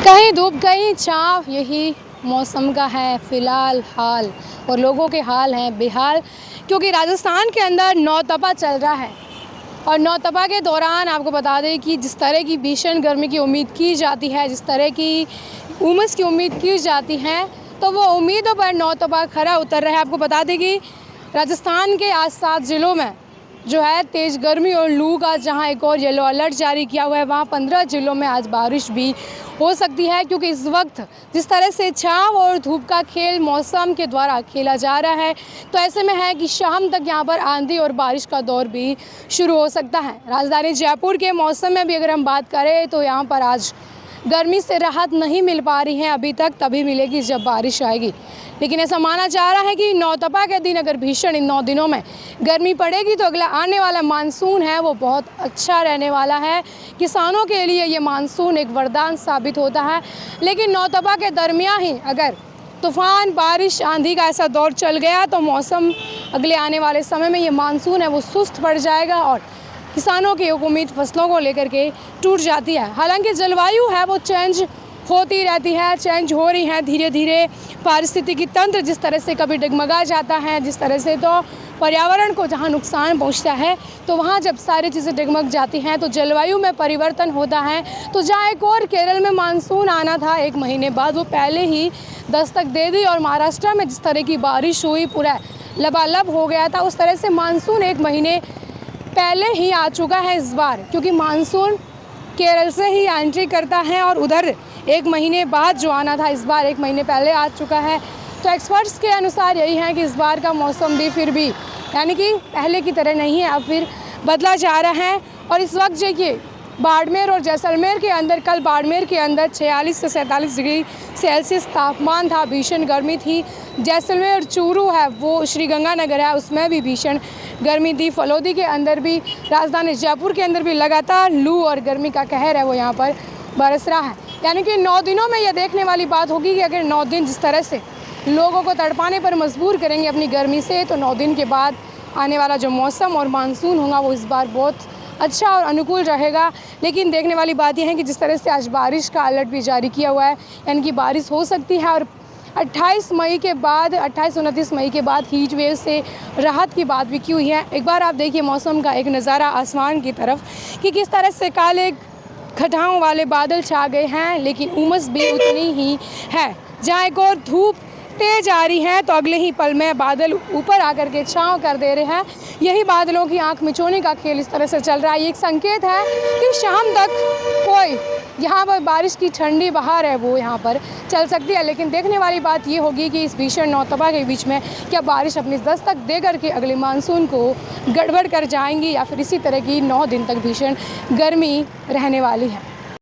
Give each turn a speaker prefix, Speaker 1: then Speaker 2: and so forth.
Speaker 1: कहीं धूप कहीं छाँव, यही मौसम का है फ़िलहाल हाल। और लोगों के हाल हैं बेहाल, क्योंकि राजस्थान के अंदर नौतपा चल रहा है। और नौतपा के दौरान आपको बता दें कि जिस तरह की भीषण गर्मी की उम्मीद की जाती है, जिस तरह की उमस की उम्मीद की जाती है, तो वो उम्मीदों पर नौतपा खरा उतर रहा है। आपको बता दें कि राजस्थान के आज 7 ज़िलों में जो है तेज़ गर्मी और लू का जहां एक और येलो अलर्ट जारी किया हुआ है, वहां 15 ज़िलों में आज बारिश भी हो सकती है। क्योंकि इस वक्त जिस तरह से छाँव और धूप का खेल मौसम के द्वारा खेला जा रहा है, तो ऐसे में है कि शाम तक यहाँ पर आंधी और बारिश का दौर भी शुरू हो सकता है। राजधानी जयपुर के मौसम में भी अगर हम बात करें तो यहाँ पर आज गर्मी से राहत नहीं मिल पा रही है अभी तक, तभी मिलेगी जब बारिश आएगी। लेकिन ऐसा माना जा रहा है कि नौतपा के दिन अगर भीषण इन 9 दिनों में गर्मी पड़ेगी तो अगला आने वाला मानसून है वो बहुत अच्छा रहने वाला है। किसानों के लिए ये मानसून एक वरदान साबित होता है। लेकिन नौतपा के दरमियान ही अगर तूफ़ान, बारिश, आंधी का ऐसा दौर चल गया तो मौसम अगले आने वाले समय में ये मानसून है वो सुस्त पड़ जाएगा और किसानों की उम्मीद फसलों को लेकर के टूट जाती है। हालांकि जलवायु है वो चेंज होती रहती है, चेंज हो रही है धीरे धीरे। पारिस्थितिकी तंत्र जिस तरह से कभी डगमगा जाता है, जिस तरह से तो पर्यावरण को जहाँ नुकसान पहुँचता है, तो वहाँ जब सारी चीज़ें डगमग जाती हैं तो जलवायु में परिवर्तन होता है। तो जहाँ एक और केरल में मानसून आना था 1 महीने बाद, वो पहले ही दस्तक दे दी। और महाराष्ट्र में जिस तरह की बारिश हुई, पूरा लबालब हो गया था, उस तरह से मानसून 1 महीने पहले ही आ चुका है इस बार। क्योंकि मानसून केरल से ही एंट्री करता है और उधर 1 महीने बाद जो आना था, इस बार 1 महीने पहले आ चुका है। तो एक्सपर्ट्स के अनुसार यही है कि इस बार का मौसम भी फिर भी यानी कि पहले की तरह नहीं है, अब फिर बदला जा रहा है। और इस वक्त देखिए बाड़मेर और जैसलमेर के अंदर, कल बाड़मेर के अंदर 46 से 47 डिग्री सेल्सियस तापमान था, भीषण गर्मी थी। जैसलमेर चूरू है वो श्रीगंगानगर है, उसमें भी भीषण गर्मी थी। फलोदी के अंदर भी, राजधानी जयपुर के अंदर भी लगातार लू और गर्मी का कहर है वो यहाँ पर बरस रहा है। यानी कि 9 दिनों में यह देखने वाली बात होगी कि अगर 9 दिन जिस तरह से लोगों को तड़पाने पर मजबूर करेंगे अपनी गर्मी से, तो 9 दिन के बाद आने वाला जो मौसम और मानसून होगा वो इस बार बहुत अच्छा और अनुकूल रहेगा। लेकिन देखने वाली बात यह है कि जिस तरह से आज बारिश का अलर्ट भी जारी किया हुआ है, यानी कि बारिश हो सकती है। और 28 मई के बाद, 28-29 मई के बाद हीट वेव से राहत की बात भी की हुई है। एक बार आप देखिए मौसम का एक नज़ारा आसमान की तरफ कि किस तरह से काले घटाओं वाले बादल छा गए हैं, लेकिन उमस भी उतनी ही है। जहाँ एक और धूप तेज आ रही है तो अगले ही पल में बादल ऊपर आकर के छाँव कर दे रहे हैं। यही बादलों की आंख मिचोने का खेल इस तरह से चल रहा है। ये एक संकेत है कि शाम तक कोई यहाँ पर बारिश की ठंडी बहार है वो यहाँ पर चल सकती है। लेकिन देखने वाली बात ये होगी कि इस भीषण नौतपा के बीच में क्या बारिश अपनी दस्तक दे करके अगले मानसून को गड़बड़ कर जाएंगी, या फिर इसी तरह की 9 दिन तक भीषण गर्मी रहने वाली है।